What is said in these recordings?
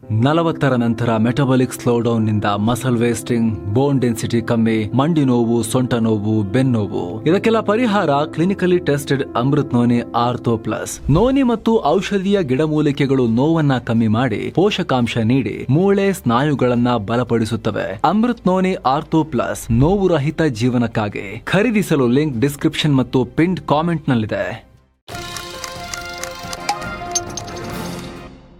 40ರ ನಂತರ metabolic slowdown ನಿಂದ muscle wasting, bone density ಕಮ್ಮಿ, ಮಂಡಿ ನೋವು, ಸೊಂಟ ನೋವು, ಬೆನ್ನೋವು ಇದಕ್ಕೆಲ್ಲ ಪರಿಹಾರ clinically tested Amrit noni ortho plus. Noni ಮತ್ತು ಔಷಧೀಯ ಗಿಡಮೂಲಿಕೆಗಳು ನೋವನ್ನ ಕಮ್ಮಿ ಮಾಡಿ ಪೋಷಕಾಂಶ ನೀಡಿ ಮೂಳೆ ಸ್ನಾಯುಗಳನ್ನ ಬಲಪಡಿಸುತ್ತವೆ. ಅಮೃತ್ ನೋನಿ ಆರ್ಥೋ ಪ್ಲಸ್ ನೋವು ರಹಿತ ಜೀವನಕ್ಕಾಗಿ. ಖರೀದಿಸಲು ಲಿಂಕ್ ಡಿಸ್ಕ್ರಿಪ್ಷನ್ ಮತ್ತು ಪಿನ್ಡ್ ಕಾಮೆಂಟ್ ನಲ್ಲಿದೆ.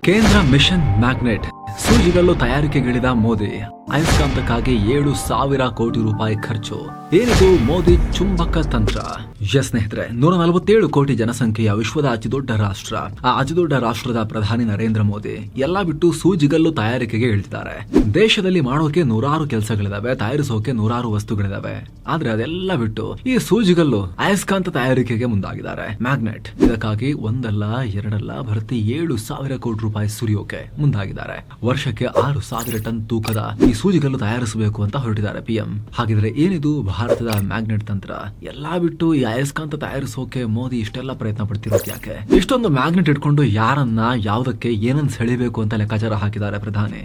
ಕೇಂದ್ರ ಮಿಷನ್ ಮ್ಯಾಗ್ನೆಟ್ ಸೂಜಿಗಲ್ಲು ತಯಾರಿಕೆಗಿಳಿದ ಮೋದಿ. ಅಯಸ್ಕಾಂತಕ್ಕಾಗಿ 7,000 ಕೋಟಿ ರೂಪಾಯಿ ಖರ್ಚು. ಏನಿದು ಮೋದಿ ಚುಂಬಕ ತಂತ್ರ? ಸ್ನೇಹಿತರೆ, 147 ಕೋಟಿ ಜನಸಂಖ್ಯೆಯ ವಿಶ್ವದ ಅತಿದೊಡ್ಡ ರಾಷ್ಟ್ರ. ಆ ಅತಿದೊಡ್ಡ ರಾಷ್ಟ್ರದ ಪ್ರಧಾನಿ ನರೇಂದ್ರ ಮೋದಿ ಎಲ್ಲಾ ಬಿಟ್ಟು ಸೂಜಿಗಲ್ಲು ತಯಾರಿಕೆಗೆ ಇಳಿದಿದ್ದಾರೆ. ದೇಶದಲ್ಲಿ ಮಾಡೋಕೆ ನೂರಾರು ಕೆಲಸಗಳಿದಾವೆ, ತಯಾರಿಸೋಕೆ ನೂರಾರು ವಸ್ತುಗಳಿದಾವೆ. ಆದ್ರೆ ಅದೆಲ್ಲ ಬಿಟ್ಟು ಈ ಸೂಜಿಗಲ್ಲು ಅಯಸ್ಕಾಂತ ತಯಾರಿಕೆಗೆ ಮುಂದಾಗಿದ್ದಾರೆ. ಮ್ಯಾಗ್ನೆಟ್ ಇದಕ್ಕಾಗಿ ಒಂದಲ್ಲ ಎರಡಲ್ಲ ಭರ್ತಿ 7,000 ಕೋಟಿ ರೂಪಾಯಿ ಸುರಿಯೋಕೆ ಮುಂದಾಗಿದ್ದಾರೆ. ವರ್ಷಕ್ಕೆ 6,000 ಟನ್ ತೂಕದ ಈ ಸೂಜಿಗಲ್ಲು ತಯಾರಿಸಬೇಕು ಅಂತ ಹೊರಟಿದ್ದಾರೆ ಪಿಎಂ. ಹಾಗಿದ್ರೆ ಏನಿದು ಭಾರತದ ಮ್ಯಾಗ್ನೆಟ್ ತಂತ್ರ? ಎಲ್ಲಾ ಬಿಟ್ಟು ಈ ಅಯಸ್ಕಾಂತ ತಯಾರಿಸೋಕೆ ಮೋದಿ ಇಷ್ಟೆಲ್ಲ ಪ್ರಯತ್ನ ಪಡ್ತಿರೋದು ಯಾಕೆ? ಇಷ್ಟೊಂದು ಮ್ಯಾಗ್ನೆಟ್ ಇಟ್ಕೊಂಡು ಯಾರನ್ನ ಯಾವುದಕ್ಕೆ ಏನನ್ನ ಸೆಳಿಬೇಕು ಅಂತ ಲೆಕ್ಕಾಚಾರ ಹಾಕಿದ್ದಾರೆ ಪ್ರಧಾನಿ.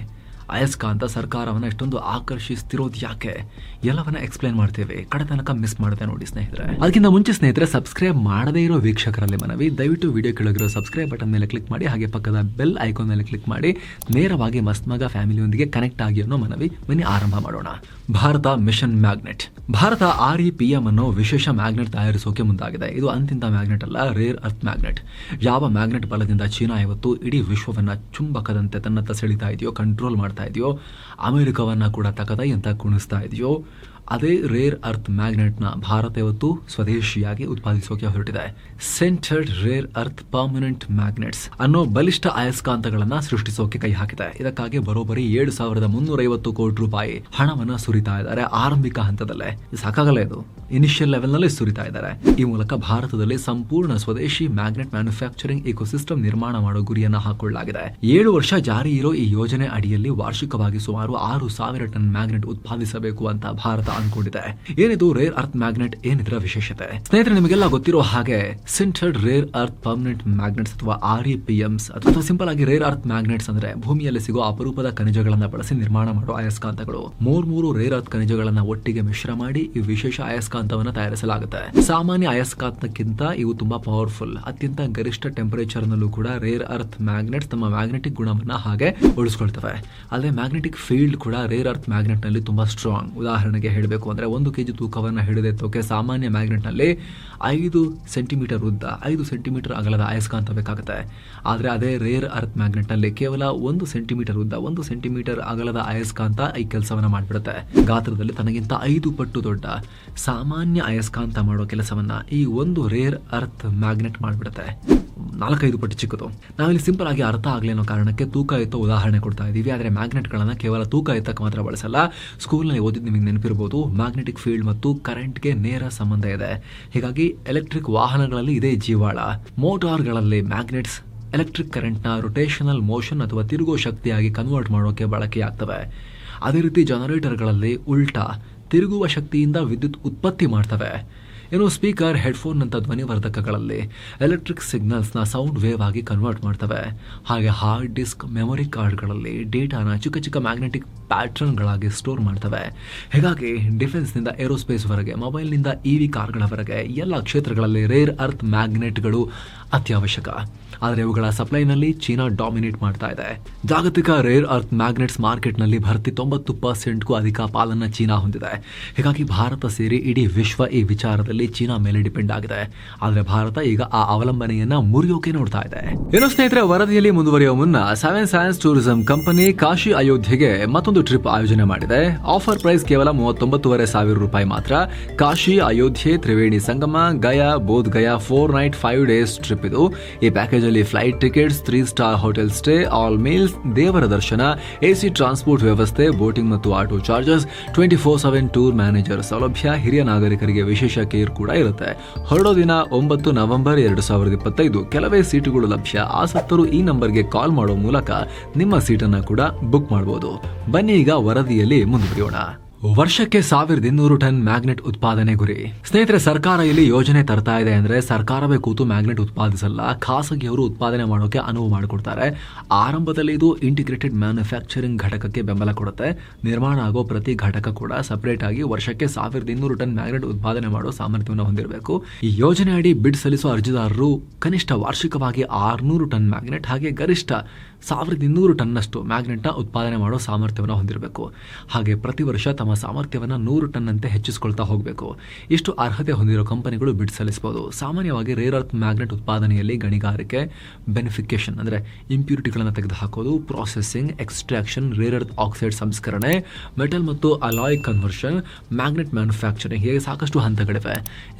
ಅಯಸ್ಕಾಂತ ಸರ್ಕಾರವನ್ನ ಇಷ್ಟೊಂದು ಆಕರ್ಷಿಸ್ತಿರೋದು ಯಾಕೆ? ಎಲ್ಲವನ್ನ ಎಕ್ಸ್ಪ್ಲೈನ್ ಮಾಡ್ತೇವೆ. ಕಡೆ ತನಕ ಮಿಸ್ ಮಾಡದೆ ನೋಡಿ ಸ್ನೇಹಿತರೆ. ಅದಕ್ಕಿಂತ ಮುಂಚೆ ಸ್ನೇಹಿತರೆ, ಸಬ್ಸ್ಕ್ರೈಬ್ ಮಾಡದೇ ಇರೋ ವೀಕ್ಷಕರಲ್ಲಿ ಮನವಿ, ದಯವಿಟ್ಟು ವಿಡಿಯೋ ಕೆಳಗಿರೋ ಸಬ್ಸ್ಕ್ರೈಬ್ ಬಟನ್ ಮೇಲೆ ಕ್ಲಿಕ್ ಮಾಡಿ, ಹಾಗೆ ಪಕ್ಕದ ಬೆಲ್ ಐಕಾನ್ ಮೇಲೆ ಕ್ಲಿಕ್ ಮಾಡಿ ನೇರವಾಗಿ ಮಸ್ತ್ ಮಗ ಫ್ಯಾಮಿಲಿಯೊಂದಿಗೆ ಕನೆಕ್ಟ್ ಆಗಿ ಅನ್ನೋ ಮನವಿ. ಬನ್ನಿ ಆರಂಭ ಮಾಡೋಣ. Bharat mission magnet. Bharat REPM ಅನ್ನೋ ವಿಶೇಷ ಮ್ಯಾಗ್ನೆಟ್ ತಯಾರಿಸೋಕೆ ಮುಂದಾಗಿದೆ. ಇದು ಅಂತಿಂತ ಮ್ಯಾಗ್ನೆಟ್ ಅಲ್ಲ, ರೇರ್ ಅರ್ತ್ ಮ್ಯಾಗ್ನೆಟ್. ಯಾವ ಮ್ಯಾಗ್ನೆಟ್ ಬಲದಿಂದ ಚೀನಾ ಇವತ್ತು ಇಡೀ ವಿಶ್ವವನ್ನ ಚುಂಬಕದಂತೆ ತನ್ನತ್ತ ಸೆಳಿತಾ ಇದೆಯೋ, ಕಂಟ್ರೋಲ್ ಮಾಡ್ತಾ ಇದೆಯೋ, ಅಮೆರಿಕವನ್ನ ಕೂಡ ತಕದೈ ಅಂತ ಕುಣಿಸ್ತಾ ಇದೆಯೋ, ಅದೇ ರೇರ್ ಅರ್ತ್ ಮ್ಯಾಗ್ನೆಟ್ ನ ಭಾರತ ಇವತ್ತು ಸ್ವದೇಶಿಯಾಗಿ ಉತ್ಪಾದಿಸೋಕೆ ಹೊರಟಿದೆ. Sintered rare earth permanent magnets ಅನ್ನೋ ಬಲಿಷ್ಠ ಅಯಸ್ಕಾಂತಗಳನ್ನ ಸೃಷ್ಟಿಸೋಕೆ ಕೈ ಹಾಕಿದೆ. ಇದಕ್ಕಾಗಿ ಬರೋಬ್ಬರಿ 7,350 ಕೋಟಿ ರೂಪಾಯಿ ಹಣವನ್ನ ಸುರಿತಾ ಇದ್ದಾರೆ. ಆರಂಭಿಕ ಹಂತದಲ್ಲೇ ಸಾಕಾಗಲ್ಲ, ಇದು ಇನಿಷಿಯಲ್ ಲೆವೆಲ್ ನಲ್ಲಿ ಸುರಿತಾ ಇದ್ದಾರೆ. ಈ ಮೂಲಕ ಭಾರತದಲ್ಲಿ ಸಂಪೂರ್ಣ ಸ್ವದೇಶಿ ಮ್ಯಾಗ್ನೆಟ್ ಮ್ಯಾನುಫ್ಯಾಕ್ಚರಿಂಗ್ ಇಕೋಸಿಸ್ಟಮ್ ನಿರ್ಮಾಣ ಮಾಡೋ ಗುರಿಯನ್ನ ಹಾಕೊಳ್ಳಲಾಗಿದೆ. 7 ವರ್ಷ ಜಾರಿ ಇರೋ ಈ ಯೋಜನೆ ಅಡಿಯಲ್ಲಿ ವಾರ್ಷಿಕವಾಗಿ ಸುಮಾರು 6,000 ಟನ್ ಮ್ಯಾಗ್ನೆಟ್ ಉತ್ಪಾದಿಸಬೇಕು ಅಂತ ಭಾರತ ಅನ್ಕೊಂಡಿದೆ. ಏನಿದು ರೇರ್ ಅರ್ತ್ ಮ್ಯಾಗ್ನೆಟ್? ಏನಿದ್ರ ವಿಶೇಷತೆ? ಸ್ನೇಹಿತರೆ, ನಿಮಗೆಲ್ಲ ಗೊತ್ತಿರೋ ಹಾಗೆ sintered rare earth permanent magnets ಅಥವಾ REPMs ಅಥವಾ ಸಿಂಪಲ್ ಆಗಿ ರೇರ್ ಅರ್ತ್ ಮ್ಯಾಗ್ನೆಟ್ಸ್ ಅಂದ್ರೆ ಭೂಮಿಯಲ್ಲಿ ಸಿಗೋ ಅಪರೂಪದ ಖನಿಜಗಳನ್ನ ಬಳಸಿ ನಿರ್ಮಾಣ ಮಾಡೋ ಅಯಸ್ಕಾಂತಗಳು. 3 ರೇರ್ ಅರ್ತ್ ಖನಿಜಗಳನ್ನ ಒಟ್ಟಿಗೆ ಮಿಶ್ರ ಮಾಡಿ ಈ ವಿಶೇಷ ಅಯಸ್ಕಾಂತವನ್ನ ತಯಾರಿಸಲಾಗುತ್ತೆ. ಸಾಮಾನ್ಯ ಅಯಸ್ಕಾಂತಕ್ಕಿಂತ ಇವು ತುಂಬಾ ಪವರ್ಫುಲ್. ಅತ್ಯಂತ ಗರಿಷ್ಠ ಟೆಂಪರೇಚರ್ ನಲ್ಲೂ ಕೂಡ ರೇರ್ ಅರ್ತ್ ಮ್ಯಾಗ್ನೆಟ್ಸ್ ತಮ್ಮ ಮ್ಯಾಗ್ನೆಟಿಕ್ ಗುಣವನ್ನ ಹಾಗೆ ಉಳಿಸ್ಕೊಳ್ತವೆ. ಅಲ್ಲದೆ ಮ್ಯಾಗ್ನೆಟಿಕ್ ಫೀಲ್ಡ್ ಕೂಡ ರೇರ್ ಅರ್ತ್ ಮ್ಯಾಗ್ನೆಟ್ ನಲ್ಲಿ ತುಂಬಾ ಸ್ಟ್ರಾಂಗ್. ಉದಾಹರಣೆಗೆ ಹೇಳಬೇಕು ಅಂದ್ರೆ 1 kg ತೂಕವನ್ನು ಹಿಡಿದೆತ್ತೋಕೆ ಸಾಮಾನ್ಯ ಮ್ಯಾಗ್ನೆಟ್ ನಲ್ಲಿ 5 ಸೆಂಟಿಮೀಟರ್ ಉದ್ದ, 5 ಸೆಂಟಿಮೀಟರ್ ಅಗಲದ ಅಯಸ್ಕಾಂತ ಬೇಕಾಗುತ್ತೆ. ಆದ್ರೆ ಅದೇ ರೇರ್ ಅರ್ತ್ ಮ್ಯಾಗ್ನೆಟ್ ನಲ್ಲಿ ಕೇವಲ 1 ಸೆಂಟಿಮೀಟರ್ ಉದ್ದ, 1 ಸೆಂಟಿಮೀಟರ್ ಅಗಲದ ಅಯಸ್ಕಾಂತ ಈ ಕೆಲಸವನ್ನ ಮಾಡ್ಬಿಡುತ್ತೆ. ಗಾತ್ರದಲ್ಲಿ ತನಗಿಂತ 5 ಪಟ್ಟು ದೊಡ್ಡ ಸಾಮಾನ್ಯ ಅಯಸ್ಕಾಂತ ಮಾಡೋ ಕೆಲಸವನ್ನ ಈ ಒಂದು ರೇರ್ ಅರ್ತ್ ಮ್ಯಾಗ್ನೆಟ್ ಮಾಡ್ಬಿಡುತ್ತೆ. 4-5 ಪಟ್ಟು ಚಿಕ್ಕದು. ನಾವಿಲ್ಲಿ ಸಿಂಪಲ್ ಆಗಿ ಅರ್ಥ ಆಗ್ಲಿ ಅನ್ನೋ ಕಾರಣಕ್ಕೆ ತೂಕ ಎತ್ತೋ ಉದಾಹರಣೆ ಕೊಡ್ತಾ ಇದೀವಿ. ಆದ್ರೆ ಮ್ಯಾಗ್ನೆಟ್ ಗಳನ್ನ ಕೇವಲ ತೂಕ ಎತ್ತಕ್ಕೆ ಮಾತ್ರ ಬಳಸಲ್ಲ. ಸ್ಕೂಲ್ ನಲ್ಲಿ ಓದಿದ್ ನಿಮಗೆ ನೆನಪಿರಬಹುದು, ಮ್ಯಾಗ್ನೆಟಿಕ್ ಫೀಲ್ಡ್ ಮತ್ತು ಕರೆಂಟ್ ಗೆ ನೇರ ಸಂಬಂಧ ಇದೆ. ಹೀಗಾಗಿ ಎಲೆಕ್ಟ್ರಿಕ್ ವಾಹನಗಳಲ್ಲಿ ಇದೇ ಜೀವಾಳ. ಮೋಟಾರ್ಗಳಲ್ಲಿ ಮ್ಯಾಗ್ನೆಟ್ಸ್ ಎಲೆಕ್ಟ್ರಿಕ್ ಕರೆಂಟ್ ನ ರೊಟೇಷನಲ್ ಮೋಷನ್ ಅಥವಾ ತಿರುಗೋ ಶಕ್ತಿಯಾಗಿ ಕನ್ವರ್ಟ್ ಮಾಡೋಕೆ ಬಳಕೆಯಾಗ್ತವೆ. ಅದೇ ರೀತಿ ಜನರೇಟರ್ಗಳಲ್ಲಿ ಉಲ್ಟಾ ತಿರುಗುವ ಶಕ್ತಿಯಿಂದ ವಿದ್ಯುತ್ ಉತ್ಪತ್ತಿ ಮಾಡ್ತವೆ. ಏನು ಸ್ಪೀಕರ್, ಹೆಡ್ಫೋನ್ ನಂತ ಧ್ವನಿವರ್ಧಕಗಳಲ್ಲಿ ಎಲೆಕ್ಟ್ರಿಕ್ ಸಿಗ್ನಲ್ಸ್ ನ ಸೌಂಡ್ ವೇವ್ ಆಗಿ ಕನ್ವರ್ಟ್ ಮಾಡ್ತವೆ. ಹಾಗೆ ಹಾರ್ಡ್ ಡಿಸ್ಕ್, ಮೆಮೊರಿ ಕಾರ್ಡ್ಗಳಲ್ಲಿ ಡೇಟಾನ ಚಿಕ್ಕ ಚಿಕ್ಕ ಮ್ಯಾಗ್ನೆಟಿಕ್ ಪ್ಯಾಟರ್ನ್ ಗಳಾಗಿ ಸ್ಟೋರ್ ಮಾಡ್ತವೆ. ಹೀಗಾಗಿ ಡಿಫೆನ್ಸ್ ನಿಂದ ಏರೋಸ್ಪೇಸ್ ವರೆಗೆ, ಮೊಬೈಲ್ ನಿಂದ EV ಕಾರ್ಗಳವರೆಗೆ ಎಲ್ಲ ಕ್ಷೇತ್ರಗಳಲ್ಲಿ ರೇರ್ ಅರ್ತ್ ಮ್ಯಾಗ್ನೆಟ್ಗಳು ಅತ್ಯವಶ್ಯಕ. ಆದರೆ ಇವುಗಳ ಸಪ್ಲೈನಲ್ಲಿ ಚೀನಾ ಡಾಮಿನೇಟ್ ಮಾಡ್ತಾ ಇದೆ. ಜಾಗತಿಕ ರೇರ್ ಅರ್ತ್ ಮ್ಯಾಗ್ನೆಟ್ಸ್ ಮಾರ್ಕೆಟ್ ನಲ್ಲಿ ಭರ್ತಿ 90%ಗೂ ಅಧಿಕ ಪಾಲನ್ನ ಚೀನಾ ಹೊಂದಿದೆ. ಹೀಗಾಗಿ ಭಾರತ ಸೇರಿ ಇಡೀ ವಿಶ್ವ ಈ ವಿಚಾರದಲ್ಲಿ ಚೀನಾ ಮೇಲೆ ಡಿಪೆಂಡ್ ಆಗಿದೆ. ಆದ್ರೆ ಭಾರತ ಈಗ ಆ ಅವಲಂಬನೆಯನ್ನ ಮುರಿಯೋಕೆ ನೋಡ್ತಾ ಇದೆ. ಏನೋ ಸ್ನೇಹಿತರೆ, ವರದಿಯಲ್ಲಿ ಮುಂದುವರಿಯುವ ಮುನ್ನ 7 ಸೈನ್ಸ್ ಟೂರಿಸಂ ಕಂಪನಿ ಕಾಶಿ ಅಯೋಧ್ಯೆಗೆ ಮತ್ತೊಂದು ಟ್ರಿಪ್ ಆಯೋಜನೆ ಮಾಡಿದೆ. ಆಫರ್ ಪ್ರೈಸ್ ಕೇವಲ 39,500 ರೂಪಾಯಿ ಮಾತ್ರ. Kashi, Ayodhya, Triveni Sangam, Gaya, Bodh Gaya 4 night 5 days trip ಇದು. ಈ ಪ್ಯಾಕೇಜ್ ಅಲ್ಲಿ flight tickets, 3 star hotel stay, all meals, ದೇವರ ದರ್ಶನ, AC ಟ್ರಾನ್ಸ್ಪೋರ್ಟ್ ವ್ಯವಸ್ಥೆ, ಬೋಟಿಂಗ್ ಮತ್ತು ಆಟೋ ಚಾರ್ಜಸ್, 24/7 ಟೂರ್ ಮ್ಯಾನೇಜರ್ ಸೌಲಭ್ಯ, ಹಿರಿಯ ನಾಗರಿಕರಿಗೆ ವಿಶೇಷ ಕೇರ್ ಕೂಡ ಇರುತ್ತೆ. ಹೊರಡೋ ದಿನ 9 ನವೆಂಬರ್ 2025. ಕೆಲವೇ ಸೀಟುಗಳು ಲಭ್ಯ. ಆಸಕ್ತರು ಈ ನಂಬರ್ಗೆ ಕಾಲ್ ಮಾಡೋ ಮೂಲಕ ನಿಮ್ಮ ಸೀಟನ್ನ ಕೂಡ ಬುಕ್ ಮಾಡಬಹುದು. ಬನ್ನಿ ಈಗ ವರದಿಯಲ್ಲಿ ಮುಂದುವರಿಯೋಣ. ವರ್ಷಕ್ಕೆ 1200 ಟನ್ ಮ್ಯಾಗ್ನೆಟ್ ಉತ್ಪಾದನೆ ಗುರಿ. ಸ್ನೇಹಿತರೆ, ಸರ್ಕಾರ ಇಲ್ಲಿ ಯೋಜನೆ ತರ್ತಾ ಇದೆ ಅಂದ್ರೆ ಸರ್ಕಾರವೇ ಕೂತು ಮ್ಯಾಗ್ನೆಟ್ ಉತ್ಪಾದಿಸಲ್ಲ, ಖಾಸಗಿಯವರು ಉತ್ಪಾದನೆ ಮಾಡೋಕೆ ಅನುವು ಮಾಡಿಕೊಡ್ತಾರೆ. ಆರಂಭದಲ್ಲಿ ಇದು ಇಂಟಿಗ್ರೇಟೆಡ್ ಮ್ಯಾನುಫ್ಯಾಕ್ಚರಿಂಗ್ ಘಟಕಕ್ಕೆ ಬೆಂಬಲ ಕೊಡುತ್ತೆ. ನಿರ್ಮಾಣ ಆಗೋ ಪ್ರತಿ ಘಟಕ ಕೂಡ ಸಪರೇಟ್ ಆಗಿ ವರ್ಷಕ್ಕೆ 1200 ಟನ್ ಮ್ಯಾಗ್ನೆಟ್ ಉತ್ಪಾದನೆ ಮಾಡೋ ಸಾಮರ್ಥ್ಯವನ್ನು ಹೊಂದಿರಬೇಕು. ಈ ಯೋಜನೆ ಅಡಿ ಬಿಡ್ ಸಲ್ಲಿಸುವ ಅರ್ಜಿದಾರರು ಕನಿಷ್ಠ ವಾರ್ಷಿಕವಾಗಿ 600 ಟನ್ ಮ್ಯಾಗ್ನೆಟ್ ಹಾಗೆ ಗರಿಷ್ಠ 1200 ಟನ್ನಷ್ಟು ಮ್ಯಾಗ್ನೆಟ್ನ ಉತ್ಪಾದನೆ ಮಾಡೋ ಸಾಮರ್ಥ್ಯವನ್ನು ಹೊಂದಿರಬೇಕು. ಹಾಗೆ ಪ್ರತಿ ವರ್ಷ ತಮ್ಮ ಸಾಮರ್ಥ್ಯವನ್ನು 100 ಟನ್ ಅಂತೆ ಹೆಚ್ಚಿಸಿಕೊಳ್ತಾ ಹೋಗಬೇಕು. ಇಷ್ಟು ಅರ್ಹತೆ ಹೊಂದಿರೋ ಕಂಪನಿಗಳು ಬಿಡ್ ಸಲ್ಲಿಸಬಹುದು. ಸಾಮಾನ್ಯವಾಗಿ ರೇರ್ ಅರ್ತ್ ಮ್ಯಾಗ್ನೆಟ್ ಉತ್ಪಾದನೆಯಲ್ಲಿ ಗಣಿಗಾರಿಕೆ, ಬೆನಿಫಿಕೇಶನ್ ಅಂದರೆ ಇಂಪ್ಯೂರಿಟಿಗಳನ್ನು ತೆಗೆದುಹಾಕೋದು, processing, extraction, rare earth oxide ಸಂಸ್ಕರಣೆ, ಮೆಟಲ್ ಮತ್ತು ಅಲಾಯ್ ಕನ್ವರ್ಷನ್, ಮ್ಯಾಗ್ನೆಟ್ ಮ್ಯಾನುಫ್ಯಾಕ್ಚರಿಂಗ್ ಹೀಗೆ ಸಾಕಷ್ಟು ಹಂತಗಳಿವೆ.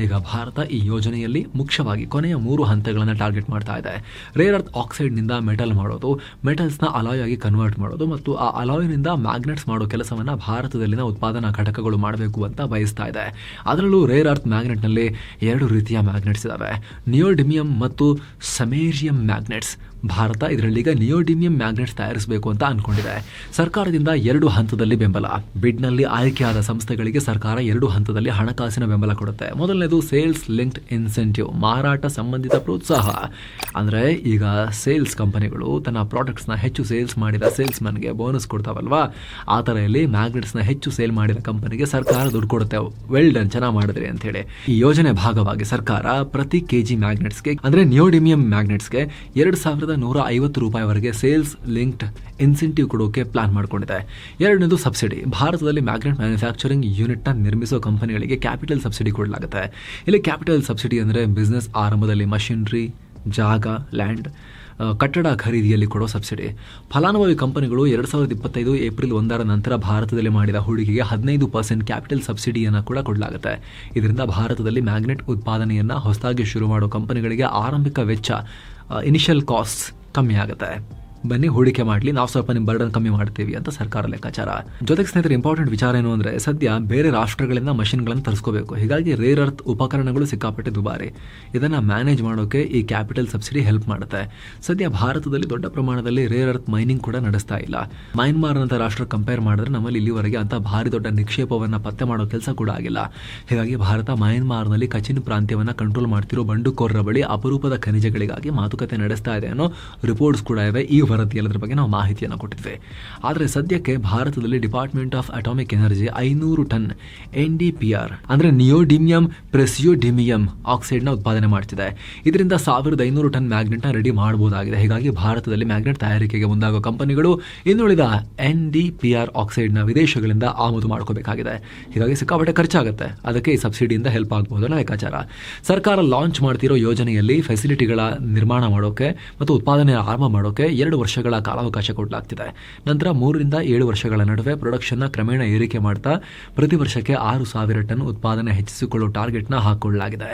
ಈಗ ಭಾರತ ಈ ಯೋಜನೆಯಲ್ಲಿ ಮುಖ್ಯವಾಗಿ ಕೊನೆಯ 3 ಹಂತಗಳನ್ನು ಟಾರ್ಗೆಟ್ ಮಾಡ್ತಾ ಇದೆ. ರೇರ್ ಅರ್ತ್ ಆಕ್ಸೈಡ್ನಿಂದ ಮೆಟಲ್ ಮಾಡೋದು, ಮೆಟಲ್ಸ್ನ ಅಲಾಯ್ ಆಗಿ ಕನ್ವರ್ಟ್ ಮಾಡೋದು ಮತ್ತು ಆ ಅಲಾಯ್ನಿಂದ ಮ್ಯಾಗ್ನೆಟ್ಸ್ ಮಾಡೋ ಕೆಲಸವನ್ನು ಭಾರತದಲ್ಲಿನ ಉತ್ಪಾದನಾ ಘಟಕಗಳು ಮಾಡಬೇಕು ಅಂತ ಬಯಸ್ತಾ ಇದೆ. ಅದರಲ್ಲೂ ರೇರ್ ಅರ್ತ್ ಮ್ಯಾಗ್ನೆಟ್ನಲ್ಲಿ 2 ರೀತಿಯ ಮ್ಯಾಗ್ನೆಟ್ಸ್ ಇದಾವೆ, ನಿಯೋಡಿಮಿಯಂ ಮತ್ತು ಸಮೇರಿಯಂ ಮ್ಯಾಗ್ನೆಟ್ಸ್. ಭಾರತ ಇದರಲ್ಲೀಗ ನಿಯೋಡಿಮಿಯಂ ಮ್ಯಾಗ್ನೆಟ್ಸ್ ತಯಾರಿಸಬೇಕು ಅಂತ ಅನ್ಕೊಂಡಿದೆ. ಸರ್ಕಾರದಿಂದ 2 ಹಂತದಲ್ಲಿ ಬೆಂಬಲ. ಬಿಡ್ನಲ್ಲಿ ಆಯ್ಕೆಯಾದ ಸಂಸ್ಥೆಗಳಿಗೆ ಸರ್ಕಾರ 2 ಹಂತದಲ್ಲಿ ಹಣಕಾಸಿನ ಬೆಂಬಲ ಕೊಡುತ್ತೆ. ಮೊದಲನೇದು ಸೇಲ್ಸ್ ಲಿಂಕ್ಡ್ ಇನ್ಸೆಂಟಿವ್, ಮಾರಾಟ ಸಂಬಂಧಿತ ಪ್ರೋತ್ಸಾಹ. ಅಂದರೆ ಈಗ ಸೇಲ್ಸ್ ಕಂಪನಿಗಳು ತನ್ನ ಪ್ರಾಡಕ್ಟ್ಸ್ನ ಹೆಚ್ಚು ಸೇಲ್ಸ್ ಮಾಡಿದ ಸೇಲ್ಸ್ಮನ್ಗೆ ಬೋನಸ್ ಕೊಡ್ತಾವಲ್ವಾ, ಆ ಥರ ಇಲ್ಲಿ ಮ್ಯಾಗ್ನೆಟ್ಸ್ನ ಹೆಚ್ಚು ಸೇಲ್ ಮಾಡಿದ ಕಂಪನಿಗೆ ಸರ್ಕಾರ ದುಡ್ಡು ಕೊಡುತ್ತೆ, ವೆಲ್ ಡನ್, ಚೆನ್ನಾಗಿ ಮಾಡಿದ್ರಿ ಅಂತ ಹೇಳಿ. ಈ ಯೋಜನೆ ಭಾಗವಾಗಿ ಸರ್ಕಾರ ಪ್ರತಿ ಕೆಜಿ ಮ್ಯಾಗ್ನೆಟ್ಸ್ಗೆ ಅಂದರೆ ನಿಯೋಡಿಮಿಯಂ ಮ್ಯಾಗ್ನೆಟ್ಸ್ಗೆ 2150 ರೂಪಾಯಿವರೆಗೆ ಸೇಲ್ಸ್ ಲಿಂಕ್ಡ್ ಇನ್ಸೆಂಟಿವ್ ಕೊಡೋಕೆ ಪ್ಲಾನ್ ಮಾಡಿಕೊಂಡಿದೆ. ಎರಡನೇದು ಸಬ್ಸಿಡಿ. ಭಾರತದಲ್ಲಿ ಮ್ಯಾಗ್ನೆಟ್ ಮ್ಯಾನುಫ್ಯಾಕ್ಚರಿಂಗ್ ಯೂನಿಟ್ನ ನಿರ್ಮಿಸುವ ಕಂಪನಿಗಳಿಗೆ ಕ್ಯಾಪಿಟಲ್ ಸಬ್ಸಿಡಿ ಕೊಡಲಾಗುತ್ತೆ. ಇಲ್ಲಿ ಕ್ಯಾಪಿಟಲ್ ಸಬ್ಸಿಡಿ ಅಂದರೆ ಬಿಸ್ನೆಸ್ ಆರಂಭದಲ್ಲಿ ಮಷಿನರಿ, ಜಾಗ, ಲ್ಯಾಂಡ್, ಕಟ್ಟಡ ಖರೀದಿಯಲ್ಲಿ ಕೊಡೋ ಸಬ್ಸಿಡಿ. ಫಲಾನುಭವಿ ಕಂಪನಿಗಳು 2025 ಏಪ್ರಿಲ್ 1 ನಂತರ ಭಾರತದಲ್ಲಿ ಮಾಡಿದ ಹೂಡಿಕೆಗೆ 15% ಕ್ಯಾಪಿಟಲ್ ಸಬ್ಸಿಡಿಯನ್ನು ಕೂಡ ಕೊಡಲಾಗುತ್ತೆ. ಇದರಿಂದ ಭಾರತದಲ್ಲಿ ಮ್ಯಾಗ್ನೆಟ್ ಉತ್ಪಾದನೆಯನ್ನು ಹೊಸದಾಗಿ ಶುರು ಮಾಡೋ ಕಂಪನಿಗಳಿಗೆ ಆರಂಭಿಕ ವೆಚ್ಚ, ಇನಿಷಿಯಲ್ ಕಾಸ್ಟ್ ಕಮ್ಮಿ ಆಗುತ್ತೆ. ಬನ್ನಿ ಹೂಡಿಕೆ ಮಾಡಲಿ, ನಾವು ಸ್ವಲ್ಪ ನಿಮ್ಮ ಬರ್ಡನ್ ಕಮ್ಮಿ ಮಾಡ್ತೀವಿ ಅಂತ ಸರ್ಕಾರ ಲೆಕ್ಕಾಚಾರ. ಜೊತೆಗೆ ಸ್ನೇಹಿತರೆ, ಇಂಪಾರ್ಟೆಂಟ್ ವಿಚಾರ ಏನು ಅಂದರೆ ಸದ್ಯ ಬೇರೆ ರಾಷ್ಟ್ರಗಳಿಂದ ಮಷಿನ್ಗಳನ್ನು ತರಿಸ್ಕೋಬೇಕು. ಹೀಗಾಗಿ ರೇರ್ ಅರ್ತ್ ಉಪಕರಣಗಳು ಸಿಕ್ಕಾಪಟ್ಟೆ ದುಬಾರಿ. ಇದನ್ನು ಮ್ಯಾನೇಜ್ ಮಾಡೋಕೆ ಈ ಕ್ಯಾಪಿಟಲ್ ಸಬ್ಸಿಡಿ ಹೆಲ್ಪ್ ಮಾಡುತ್ತೆ. ಸದ್ಯ ಭಾರತದಲ್ಲಿ ದೊಡ್ಡ ಪ್ರಮಾಣದಲ್ಲಿ ರೇರ್ ಅರ್ತ್ ಮೈನಿಂಗ್ ಕೂಡ ನಡೆಸ್ತಾ ಇಲ್ಲ. ಮಯನ್ಮಾರ್ ಅಂತ ರಾಷ್ಟ್ರ ಕಂಪೇರ್ ಮಾಡಿದ್ರೆ ನಮ್ಮಲ್ಲಿ ಇಲ್ಲಿವರೆಗೆ ಅಂತ ಭಾರಿ ದೊಡ್ಡ ನಿಕ್ಷೇಪವನ್ನು ಪತ್ತೆ ಮಾಡೋ ಕೆಲಸ ಕೂಡ ಆಗಿಲ್ಲ. ಹೀಗಾಗಿ ಭಾರತ ಮಯನ್ಮಾರ್ನಲ್ಲಿ ಕಚಿನ್ ಪ್ರಾಂತ್ಯವನ್ನು ಕಂಟ್ರೋಲ್ ಮಾಡ್ತಿರೋ ಬಂಡುಕೋರರ ಬಳಿ ಅಪರೂಪದ ಖನಿಜಗಳಿಗಾಗಿ ಮಾತುಕತೆ ನಡೆಸ್ತಾ ಇದೆ ಅನ್ನೋ ರಿಪೋರ್ಟ್ಸ್ ಕೂಡ ಇವೆ. ಈ ವರದಿಯಲ್ಲದ್ರ ಬಗ್ಗೆ ನಾವು ಮಾಹಿತಿಯನ್ನು ಕೊಟ್ಟಿದ್ವಿ. ಆದರೆ ಸದ್ಯಕ್ಕೆ ಭಾರತದಲ್ಲಿ department of atomic energy 500 ton NdPr ಅಂದರೆ ನಿಯೋಡಿಮಿಯಂ ಪ್ರೆಸಿಯೋಡಿಮಿಯಂ ಆಕ್ಸೈಡ್ನ ಉತ್ಪಾದನೆ ಮಾಡ್ತಿದೆ. ಇದರಿಂದ 1500 ಟನ್ ಮ್ಯಾಗ್ನೆಟ್ನ ರೆಡಿ ಮಾಡಬಹುದಾಗಿದೆ. ಹೀಗಾಗಿ ಭಾರತದಲ್ಲಿ ಮ್ಯಾಗ್ನೆಟ್ ತಯಾರಿಕೆಗೆ ಮುಂದಾಗುವ ಕಂಪನಿಗಳು ಇನ್ನುಳಿದ NdPr ಆಕ್ಸೈಡ್ನ ವಿದೇಶಗಳಿಂದ ಆಮದು ಮಾಡ್ಕೋಬೇಕಾಗಿದೆ. ಹೀಗಾಗಿ ಸಿಕ್ಕಾಪಟ್ಟೆ ಖರ್ಚಾಗುತ್ತೆ. ಅದಕ್ಕೆ ಈ ಸಬ್ಸಿಡಿಯಿಂದ ಹೆಲ್ಪ್ ಆಗಬಹುದು ಅನ್ನೋ ಲೆಕ್ಕಾಚಾರ. ಸರ್ಕಾರ ಲಾಂಚ್ ಮಾಡ್ತಿರೋ ಯೋಜನೆಯಲ್ಲಿ ಫೆಸಿಲಿಟಿಗಳ ನಿರ್ಮಾಣ ಮಾಡೋಕೆ ಮತ್ತು ಉತ್ಪಾದನೆ ಆರಂಭ ಮಾಡೋಕೆ 2 ವರ್ಷಗಳ ಕಾಲಾವಕಾಶ ಕೊಡಲಾಗ್ತಿದೆ. ನಂತರ 3 ರಿಂದ 7 ವರ್ಷಗಳ ನಡುವೆ ಪ್ರೊಡಕ್ಷನ್ನ ಕ್ರಮೇಣ ಏರಿಕೆ ಮಾಡ್ತಾ ಪ್ರತಿ ವರ್ಷಕ್ಕೆ 6000 ಟನ್ ಉತ್ಪಾದನೆ ಹೆಚ್ಚಿಸಿಕೊಳ್ಳೋ ಟಾರ್ಗೆಟ್ನ ಹಾಕೊಳ್ಳಲಾಗಿದೆ.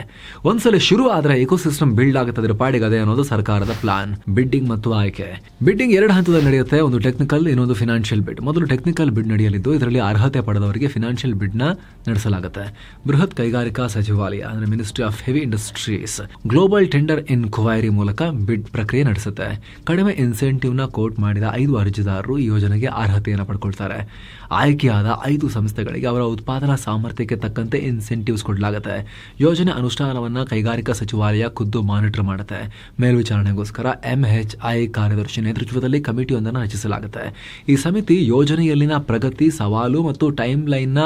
ಒಂದ್ಸಲ ಶುರು ಆದರೆ ಇಕೋಸಿಸ್ಟಮ್ ಬಿಲ್ಡ್ ಆಗುತ್ತದೆ ಪಾಡಿಗದೆ ಅನ್ನೋದು ಸರ್ಕಾರದ ಪ್ಲಾನ್. ಬಿಡ್ಡಿಂಗ್ ಮತ್ತು ಆಯ್ಕೆ. ಬಿಡ್ಡಿಂಗ್ 2 ಹಂತದಲ್ಲಿ ನಡೆಯುತ್ತೆ. ಒಂದು ಟೆಕ್ನಿಕಲ್, ಇನ್ನೊಂದು ಫಿನಾನ್ಷಿಯಲ್ ಬಿಡ್. ಮೊದಲು ಟೆಕ್ನಿಕಲ್ ಬಿಡ್ ನಡೆಯಲಿದ್ದು ಇದರಲ್ಲಿ ಅರ್ಹತೆ ಪಡೆದವರಿಗೆ ಫಿನಾನ್ಷಿಯಲ್ ಬಿಡ್ನ ನಡೆಸಲಾಗುತ್ತೆ. ಬೃಹತ್ ಕೈಗಾರಿಕಾ ಸಚಿವಾಲಯ ಅಂದರೆ ministry of heavy industries global tender inquiry ಮೂಲಕ ಬಿಡ್ ಪ್ರಕ್ರಿಯೆ ನಡೆಸುತ್ತೆ. ಕಡಿಮೆ ಇನ್ಸೆಂಟಿವ್ನ ಕೋಟ್ ಮಾಡಿದ 5 ಅರ್ಜಿದಾರರು ಈ ಯೋಜನೆಗೆ ಅರ್ಹತೆಯನ್ನು ಪಡ್ಕೊಳ್ತಾರೆ. ಆಯ್ಕೆಯಾದ 5 ಸಂಸ್ಥೆಗಳಿಗೆ ಅವರ ಉತ್ಪಾದನಾ ಸಾಮರ್ಥ್ಯಕ್ಕೆ ತಕ್ಕಂತೆ ಇನ್ಸೆಂಟಿವ್ಸ್ ಕೊಡಲಾಗುತ್ತೆ. ಯೋಜನೆ ಅನುಷ್ಠಾನವನ್ನು ಕೈಗಾರಿಕಾ ಸಚಿವಾಲಯ ಖುದ್ದು ಮಾನಿಟರ್ ಮಾಡುತ್ತೆ. ಮೇಲ್ವಿಚಾರಣೆಗೋಸ್ಕರ MHI ಕಾರ್ಯದರ್ಶಿ ನೇತೃತ್ವದಲ್ಲಿ ಕಮಿಟಿಯೊಂದನ್ನು ರಚಿಸಲಾಗುತ್ತೆ. ಈ ಸಮಿತಿ ಯೋಜನೆಯಲ್ಲಿನ ಪ್ರಗತಿ, ಸವಾಲು ಮತ್ತು ಟೈಮ್ ಲೈನ್ನ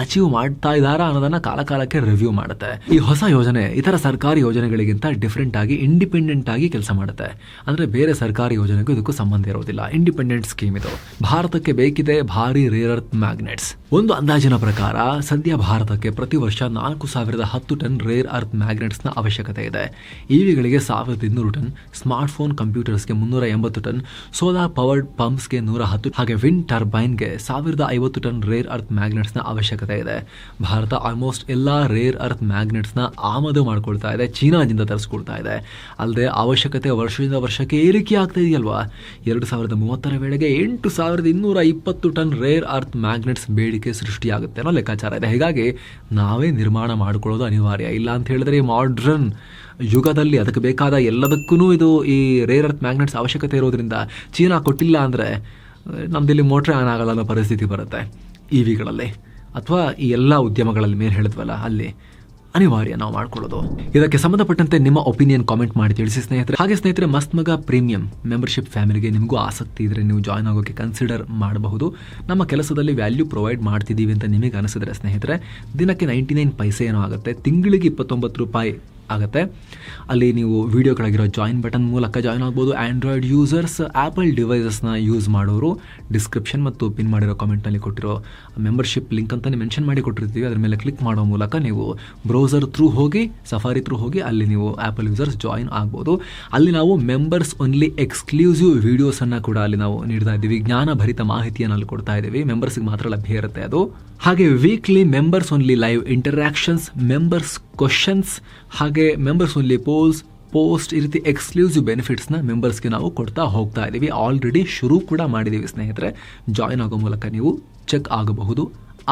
ಅಚೀವ್ ಮಾಡ್ತಾ ಇದ್ದಾರಾ ಅನ್ನೋದನ್ನ ಕಾಲಕಾಲಕ್ಕೆ ರಿವ್ಯೂ ಮಾಡುತ್ತೆ. ಈ ಹೊಸ ಯೋಜನೆ ಇತರ ಸರ್ಕಾರಿ ಯೋಜನೆಗಳಿಗಿಂತ ಡಿಫರೆಂಟ್ ಆಗಿ ಇಂಡಿಪೆಂಡೆಂಟ್ ಆಗಿ ಕೆಲಸ ಮಾಡುತ್ತೆ. ಅಂದ್ರೆ ಬೇರೆ ಸರ್ಕಾರಿ ಯೋಜನೆಗೂ ಇದಕ್ಕೂ ಸಂಬಂಧ ಇರೋದಿಲ್ಲ. ಇಂಡಿಪೆಂಡೆಂಟ್ ಸ್ಕೀಮ್ ಇದು. ಭಾರತಕ್ಕೆ ಬೇಕಿದೆ ಭಾರಿ ರೇರ್ ಅರ್ತ್ ಮ್ಯಾಗ್ನೆಟ್ಸ್. ಒಂದು ಅಂದಾಜಿನ ಪ್ರಕಾರ ಸದ್ಯ ಭಾರತಕ್ಕೆ ಪ್ರತಿ ವರ್ಷ 4010 ಟನ್ ರೇರ್ ಅರ್ತ್ ಮ್ಯಾಗ್ನೆಟ್ಸ್ನ ಅವಶ್ಯಕತೆ ಇದೆ. ಇವಿಗಳಿಗೆ 1200 ಟನ್, ಸ್ಮಾರ್ಟ್ಫೋನ್ ಕಂಪ್ಯೂಟರ್ಸ್ಗೆ 380 ಟನ್, ಸೋಲಾರ್ ಪವರ್ಡ್ ಪಂಪ್ಸ್ಗೆ 110, ಹಾಗೆ ವಿಂಡ್ ಟರ್ಬೈನ್ಗೆ 1050 ಟನ್ ರೇರ್ ಅರ್ತ್ ಮ್ಯಾಗ್ನೆಟ್ಸ್ನ ಅವಶ್ಯಕತೆ ಇದೆ. ಭಾರತ ಆಲ್ಮೋಸ್ಟ್ ಎಲ್ಲಾ ರೇರ್ ಅರ್ತ್ ಮ್ಯಾಗ್ನೆಟ್ಸ್ನ ಆಮದು ಮಾಡ್ಕೊಳ್ತಾ ಇದೆ, ಚೀನಾದಿಂದ ತರಿಸ್ಕೊಳ್ತಾ ಇದೆ. ಅಲ್ಲದೆ ಅವಶ್ಯಕತೆ ವರ್ಷದಿಂದ ವರ್ಷಕ್ಕೆ ಏರಿಕೆ ಆಗ್ತಾ ಇದೆಯಲ್ವಾ. 2030 ವೇಳೆಗೆ 8220 ಟನ್ ರೇರ್ ಅರ್ತ್ ಮ್ಯಾಗ್ನೆಟ್ಸ್ ಬೇಡಿಕೆ ಸೃಷ್ಟಿಯಾಗುತ್ತೆ ಅನ್ನೋ ಲೆಕ್ಕಾಚಾರ ಇದೆ. ಹೀಗಾಗಿ ನಾವೇ ನಿರ್ಮಾಣ ಮಾಡಿಕೊಳ್ಳೋದು ಅನಿವಾರ್ಯ. ಇಲ್ಲ ಅಂತ ಹೇಳಿದ್ರೆ ಮಾಡರ್ನ್ ಯುಗದಲ್ಲಿ ಅದಕ್ಕೆ ಬೇಕಾದ ಎಲ್ಲದಕ್ಕೂ ಇದು ಈ ರೇರ್ ಅರ್ತ್ ಮ್ಯಾಗ್ನೆಟ್ಸ್ ಅವಶ್ಯಕತೆ ಇರೋದ್ರಿಂದ ಚೀನಾ ಕೊಟ್ಟಿಲ್ಲ ಅಂದರೆ ನಮ್ದಿಲ್ಲಿ ಮೋಟ್ರೇ ಆನ್ ಆಗಲ್ಲ ಅನ್ನೋ ಪರಿಸ್ಥಿತಿ ಬರುತ್ತೆ ಇವಿಗಳಲ್ಲಿ. ಅಥವಾ ಈ ಎಲ್ಲ ಉದ್ಯಮಗಳಲ್ಲಿ ಮೇಲೆ ಹೇಳಿದ್ವಲ್ಲ ಅಲ್ಲಿ ಅನಿವಾರ್ಯ ನಾವು ಮಾಡ್ಕೊಳ್ಳೋದು. ಇದಕ್ಕೆ ಸಂಬಂಧಪಟ್ಟಂತೆ ನಿಮ್ಮ ಒಪಿನಿಯನ್ ಕಾಮೆಂಟ್ ಮಾಡಿ ತಿಳಿಸಿ ಸ್ನೇಹಿತರೆ. ಹಾಗೆ ಸ್ನೇಹಿತರೆ, ಮಸ್ತ್ ಮಗ ಪ್ರೀಮಿಯಂ ಮೆಂಬರ್ಶಿಪ್ ಫ್ಯಾಮಿಲಿಗೆ ನಿಮಗೂ ಆಸಕ್ತಿ ಇದ್ರೆ ನೀವು ಜಾಯ್ನ್ ಆಗೋಕೆ ಕನ್ಸಿಡರ್ ಮಾಡಬಹುದು. ನಮ್ಮ ಕೆಲಸದಲ್ಲಿ ವ್ಯಾಲ್ಯೂ ಪ್ರೊವೈಡ್ ಮಾಡ್ತಿದ್ದೀವಿ ಅಂತ ನಿಮಗೆ ಅನಿಸಿದ್ರೆ ಸ್ನೇಹಿತರೆ, ದಿನಕ್ಕೆ 99 ಪೈಸೆ ಏನೋ ಆಗುತ್ತೆ, ತಿಂಗಳಿಗೆ 29 ರೂಪಾಯಿ ಆಗುತ್ತೆ. ಅಲ್ಲಿ ನೀವು ವಿಡಿಯೋ ಕೆಳಗಿರೋ ಜಾಯಿನ್ ಬಟನ್ ಮೂಲಕ ಜಾಯ್ನ್ ಆಗ್ಬೋದು. ಆ್ಯಂಡ್ರಾಯ್ಡ್ ಯೂಸರ್ಸ್, ಆ್ಯಪಲ್ ಡಿವೈಸಸ್ನ ಯೂಸ್ ಮಾಡೋರು ಡಿಸ್ಕ್ರಿಪ್ಷನ್ ಮತ್ತು ಪಿನ್ ಮಾಡಿರೋ ಕಾಮೆಂಟ್ನಲ್ಲಿ ಕೊಟ್ಟಿರೋ ಮೆಂಬರ್ಶಿಪ್ ಲಿಂಕ್ ಅಂತಲೇ ಮೆನ್ಷನ್ ಮಾಡಿ ಕೊಟ್ಟಿರ್ತೀವಿ. ಅದ್ರ ಮೇಲೆ ಕ್ಲಿಕ್ ಮಾಡೋ ಮೂಲಕ ನೀವು ಬ್ರೌಸರ್ ಥ್ರೂ ಹೋಗಿ, ಸಫಾರಿ ಥ್ರೂ ಹೋಗಿ ಅಲ್ಲಿ ನೀವು ಆ್ಯಪಲ್ ಯೂಸರ್ಸ್ ಜಾಯಿನ್ ಆಗ್ಬೋದು. ಅಲ್ಲಿ ನಾವು ಮೆಂಬರ್ಸ್ ಓನ್ಲಿ ಎಕ್ಸ್ಕ್ಲೂಸಿವ್ ವೀಡಿಯೋಸನ್ನು ಕೂಡ ಅಲ್ಲಿ ನಾವು ನೀಡ್ತಾ ಇದ್ದೀವಿ. ಜ್ಞಾನಭರಿತ ಮಾಹಿತಿಯನ್ನು ಅಲ್ಲಿ ಕೊಡ್ತಾ ಇದ್ದೀವಿ. ಮೆಂಬರ್ಸ್ಗೆ ಮಾತ್ರ ಲಭ್ಯ ಇರುತ್ತೆ ಅದು. ಹಾಗೆ weekly members only live interactions, members questions, ಹಾಗೆ ಮೆಂಬರ್ಸ್ ಓನ್ಲಿ ಪೋಸ್ಟ್ ಈ ರೀತಿ ಎಕ್ಸ್ಕ್ಲೂಸಿವ್ ಬೆನಿಫಿಟ್ಸ್ನ ಮೆಂಬರ್ಸ್ಗೆ ನಾವು ಕೊಡ್ತಾ ಹೋಗ್ತಾ ಇದ್ದೀವಿ. ಆಲ್ರೆಡಿ ಶುರು ಕೂಡ ಮಾಡಿದ್ದೀವಿ ಸ್ನೇಹಿತರೆ. ಜಾಯ್ನ್ ಆಗೋ ಮೂಲಕ ನೀವು ಚೆಕ್ ಆಗಬಹುದು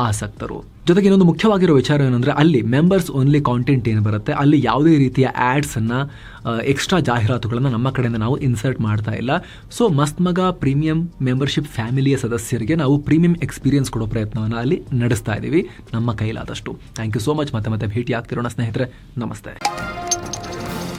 ಆಸಕ್ತರು. ಜೊತೆಗೆ ಇನ್ನೊಂದು ಮುಖ್ಯವಾಗಿರೋ ವಿಚಾರ ಏನಂದರೆ, ಅಲ್ಲಿ ಮೆಂಬರ್ಸ್ ಓನ್ಲಿ ಕಾಂಟೆಂಟ್ ಏನು ಬರುತ್ತೆ, ಅಲ್ಲಿ ಯಾವುದೇ ರೀತಿಯ ಆ್ಯಡ್ಸನ್ನು, ಎಕ್ಸ್ಟ್ರಾ ಜಾಹೀರಾತುಗಳನ್ನು ನಮ್ಮ ಕಡೆಯಿಂದ ನಾವು ಇನ್ಸರ್ಟ್ ಮಾಡ್ತಾ ಇಲ್ಲ. ಸೊ ಮಸ್ತ್ ಮಗ ಪ್ರೀಮಿಯಂ ಮೆಂಬರ್ಶಿಪ್ ಫ್ಯಾಮಿಲಿಯ ಸದಸ್ಯರಿಗೆ ನಾವು ಪ್ರೀಮಿಯಂ ಎಕ್ಸ್ಪೀರಿಯನ್ಸ್ ಕೊಡೋ ಪ್ರಯತ್ನವನ್ನು ಅಲ್ಲಿ ನಡೆಸ್ತಾ ಇದ್ದೀವಿ ನಮ್ಮ ಕೈಲಾದಷ್ಟು. Thank you so much. ಮತ್ತೆ ಭೇಟಿ ಆಗ್ತಿರೋಣ ಸ್ನೇಹಿತರೆ. ನಮಸ್ತೆ.